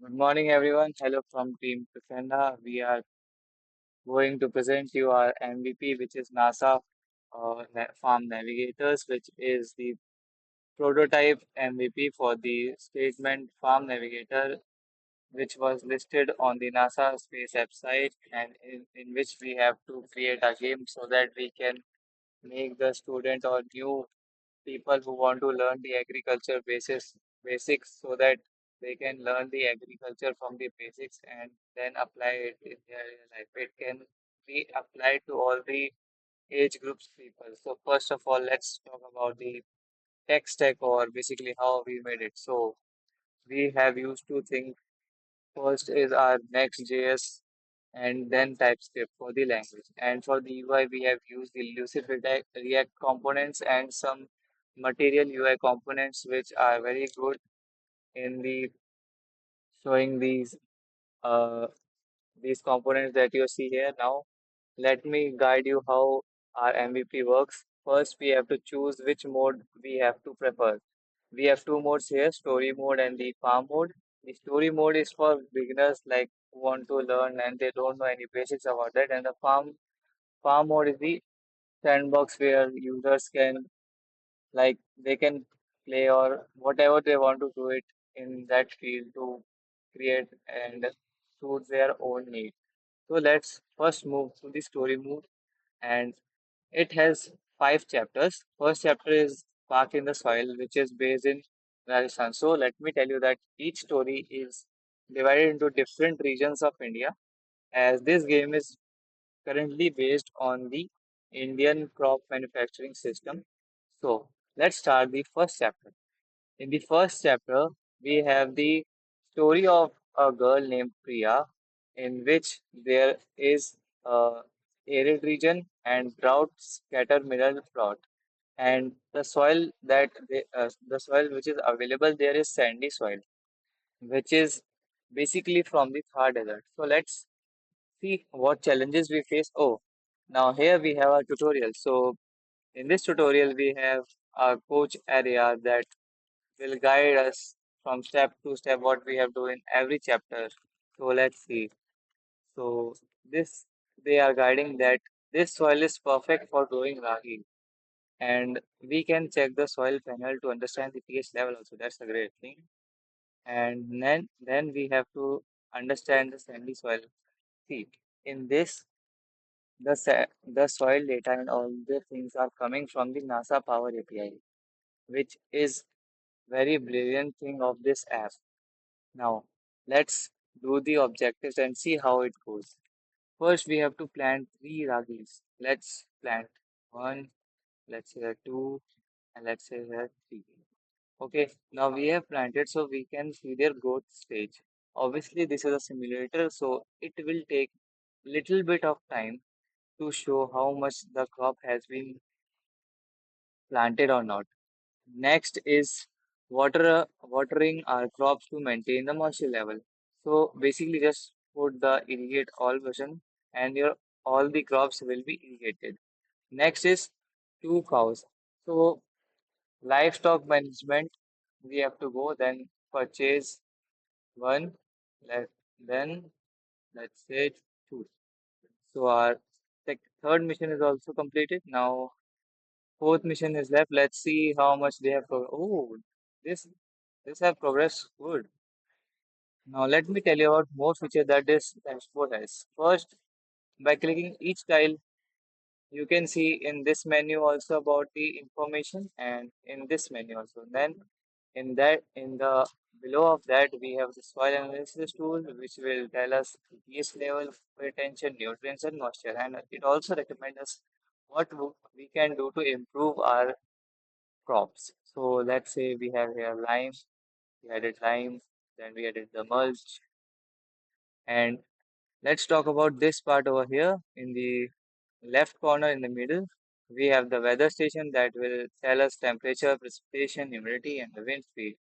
Good morning, everyone. Hello from Team Crescenda. We are going to present you our MVP, which is NASA Farm Navigators, which is the prototype MVP for the statement Farm Navigator, which was listed on the NASA Space website, and in which we have to create a game so that we can make the student or new people who want to learn the agriculture basics so that they can learn the agriculture from the basics and then apply it in their real life. It can be applied to all the age groups people. So first of all, let's talk about the tech stack or basically how we made it. So we have used two things. First is our Next.js and then TypeScript for the language. And for the UI, we have used the Lucid React components and some material UI components, which are very good in the showing uh, these components that you see here. Now, let me guide you how our MVP works. First, we have to choose which mode we have to prefer. We have two modes here, story mode and the farm mode. The story mode is for beginners like who want to learn and they don't know any basics about that. And the farm mode is the sandbox where users can like they can play or whatever they want to do it in that field to create and suit their own need. So let's first move to the story mode, and it has five chapters. First chapter is Park in the Soil, which is based in Rajasthan. So let me tell you that each story is divided into different regions of India, as this game is currently based on the Indian crop manufacturing system. So let's start the first chapter. In the first chapter, we have the story of a girl named Priya, in which there is a arid region and drought scatter mineral plot. And the soil which is available there is sandy soil, which is basically from the Thar desert. So let's see what challenges we face. Oh, now here we have a tutorial. So in this tutorial, we have a coach area that will guide us from step to step what we have to do in every chapter. So let's see. So this they are guiding that this soil is perfect for growing ragi, and we can check the soil panel to understand the pH level also. That's a great thing. And then we have to understand the sandy soil. See, in this the soil data and all the things are coming from the NASA Power API, which is very brilliant thing of this app. Now, let's do the objectives and see how it goes. First, we have to plant three ragis. Let's plant one, let's say two, and let's say here three. Okay, now we have planted so we can see their growth stage. Obviously, this is a simulator, so it will take little bit of time to show how much the crop has been planted or not. Next is watering our crops to maintain the moisture level. So basically just put the irrigate all button and your all the crops will be irrigated. Next is two cows. So livestock management we have to go then purchase one let then let's say two. So our third mission is also completed. Now fourth mission is left. Let's see how much they have. Oh, this this have progressed good. Now let me tell you about more feature that this dashboard has. First, by clicking each tile, you can see in this menu also about the information, and in this menu also. Then in the below of that we have the soil analysis tool, which will tell us pH level, retention, nutrients, and moisture, and it also recommends us what we can do to improve our crops. So let's say we have here lime, we added lime, then we added the mulch, and let's talk about this part over here in the left corner in the middle. We have the weather station that will tell us temperature, precipitation, humidity, and the wind speed.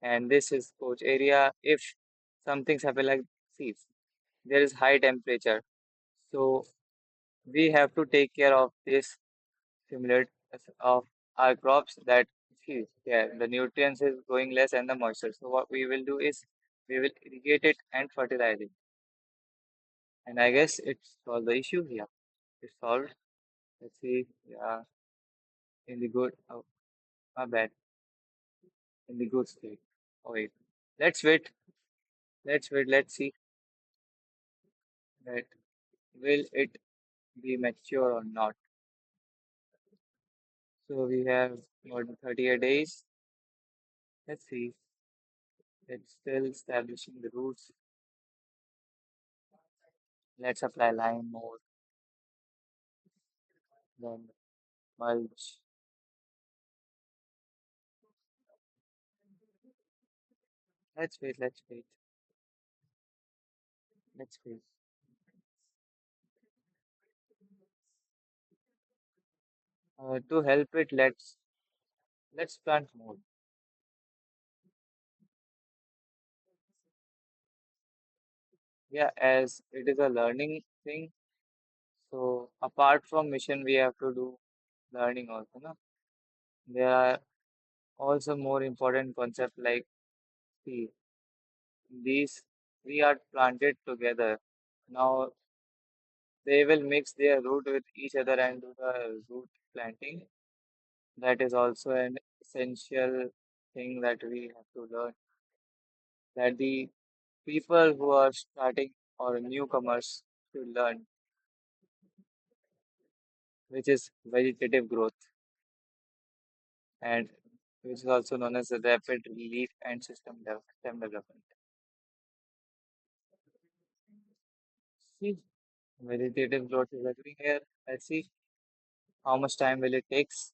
And this is coach area. If something's happen like see, there is high temperature, so we have to take care of this similar of our crops that See, yeah, the nutrients is going less and the moisture. So what we will do is we will irrigate it and fertilize it. And I guess it's solved the issue. Yeah, it's solved. Let's see. Yeah, in the good. Oh, my bad. In the good state. Oh wait. Let's wait. Let's wait. Let's see that will it be mature or not. So we have more than 38 days. Let's see. It's still establishing the roots. Let's apply lime more, then mulch. Let's wait. Let's wait. Let's wait. To help it, let's plant more. Yeah, as it is a learning thing. So apart from mission, we have to do learning also. No? There are also more important concepts like see these three are planted together. Now they will mix their root with each other and do the root planting. That is also an essential thing that we have to learn. That the people who are starting or newcomers should learn, which is vegetative growth and which is also known as the rapid leaf and stem development. See, vegetative growth is occurring here. Let's see how much time will it takes.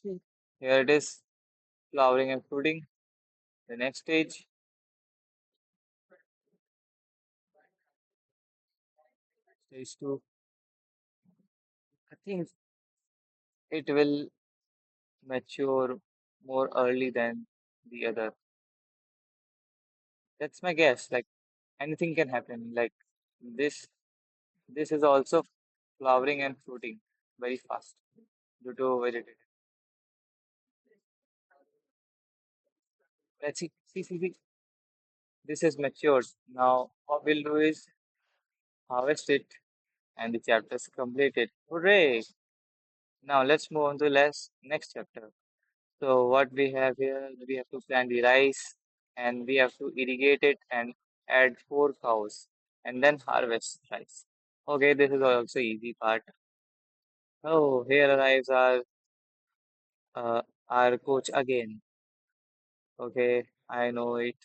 See, here it is, flowering and fruiting. The next stage, stage two. I think it will mature more early than the other. That's my guess. Like anything can happen. Like this, this is also flowering and fruiting very fast due to vegetative. Let's see, see. This is matured. Now, what we'll do is harvest it and the chapter is completed. Hooray! Now, let's move on to next chapter. So, what we have here, we have to plant the rice and we have to irrigate it and add 4 cows and then harvest rice. Okay, this is also easy part. Oh, here arrives uh, our coach again. Okay, I know it.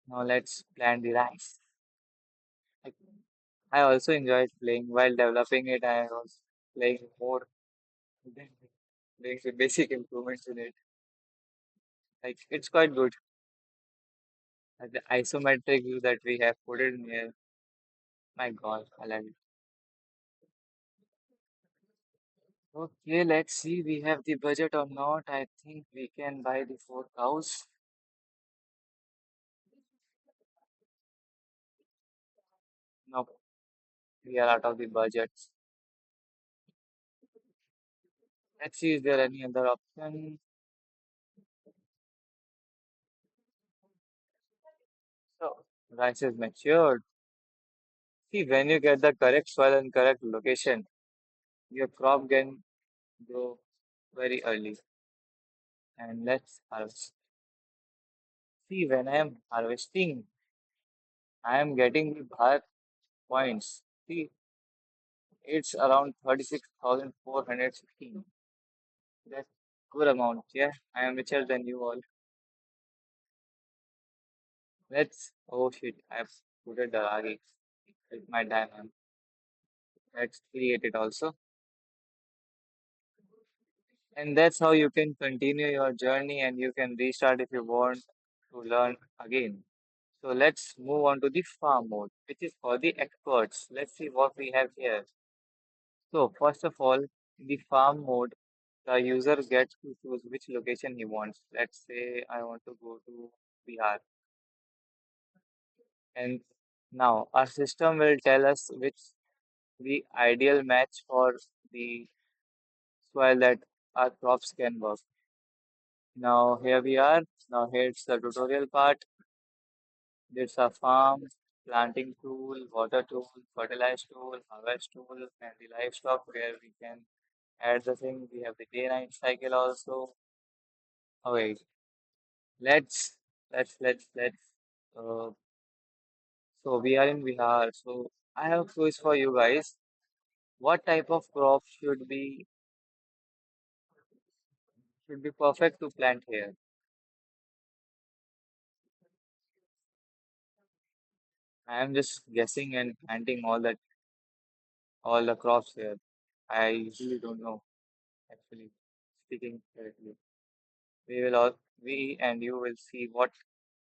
Now, let's plant the rice. Like, I also enjoyed playing while developing it. I was playing more, then doing the basic improvements in it. Like it's quite good. The isometric view that we have put it in here. My God, I love it. Okay, let's see. We have the budget or not. I think we can buy the 4 cows. No, we are out of the budget. Let's see, is there any other option? So, rice is matured. See, when you get the correct soil and correct location, your crop can grow very early. And let's harvest. See, when I am harvesting, I am getting the Bharat points. See, it's around 36,416. That's good amount. Yeah, I am richer than you all. Oh shit, I have put a Daragi with my diamond. Let's create it also. And that's how you can continue your journey and you can restart if you want to learn again. So let's move on to the farm mode, which is for the experts. Let's see what we have here. So first of all, in the farm mode, The user gets to choose which location he wants. Let's say I want to go to Bihar, and now our system will tell us which the ideal match for the soil that our crops can work. Now here we are. Now here's the tutorial part. There's a farm, planting tool, water tool, fertilize tool, harvest tool, and the livestock where we can add the thing. We have the day-night cycle also. Okay, let's let's uh, so we are in Bihar. So I have a quiz for you guys. What type of crop should be perfect to plant here? I am just guessing and planting all the crops here. I usually don't know actually speaking correctly. We and you will see what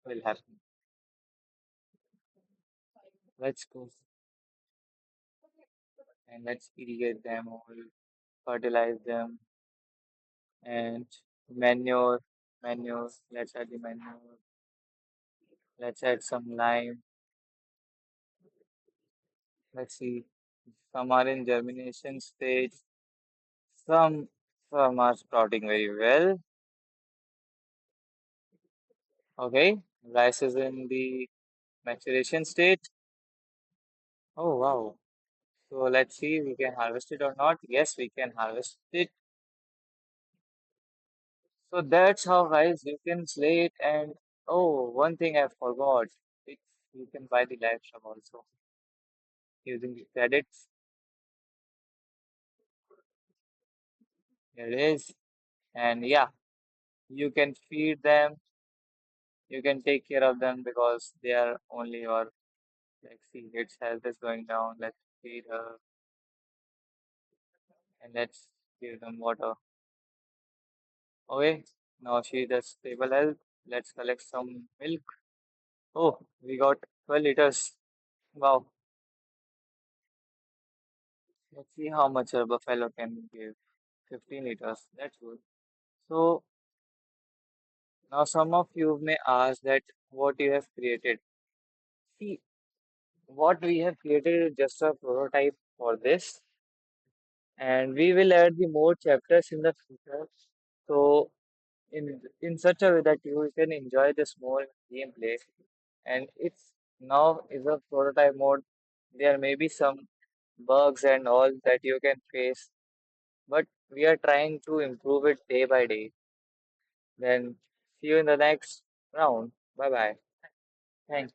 will happen. Let's go and let's irrigate them all, fertilize them, and manure, manure. Let's add the manure. Let's add some lime. Let's see. Some are in germination stage. Some some are sprouting very well. Okay. Rice is in the maturation state. Oh wow. So let's see we can harvest it or not. Yes, we can harvest it. So that's how guys you can slay it and oh one thing I forgot. It's you can buy the live shop also using the credits. Here it is. And yeah, you can feed them, you can take care of them because they are only your like see its health is going down. Let's feed her and let's give them water. Okay, now she does stable health. Let's collect some milk. Oh, we got 12 liters. Wow. Let's see how much a buffalo can give. 15 liters. That's good. So now some of you may ask that what you have created. See, what we have created is just a prototype for this, and we will add the more chapters in the future. So in such a way that you can enjoy the small gameplay. And it's now is a prototype mode. There may be some bugs and all that you can face, but we are trying to improve it day by day. Then see you in the next round. Bye bye. Thanks.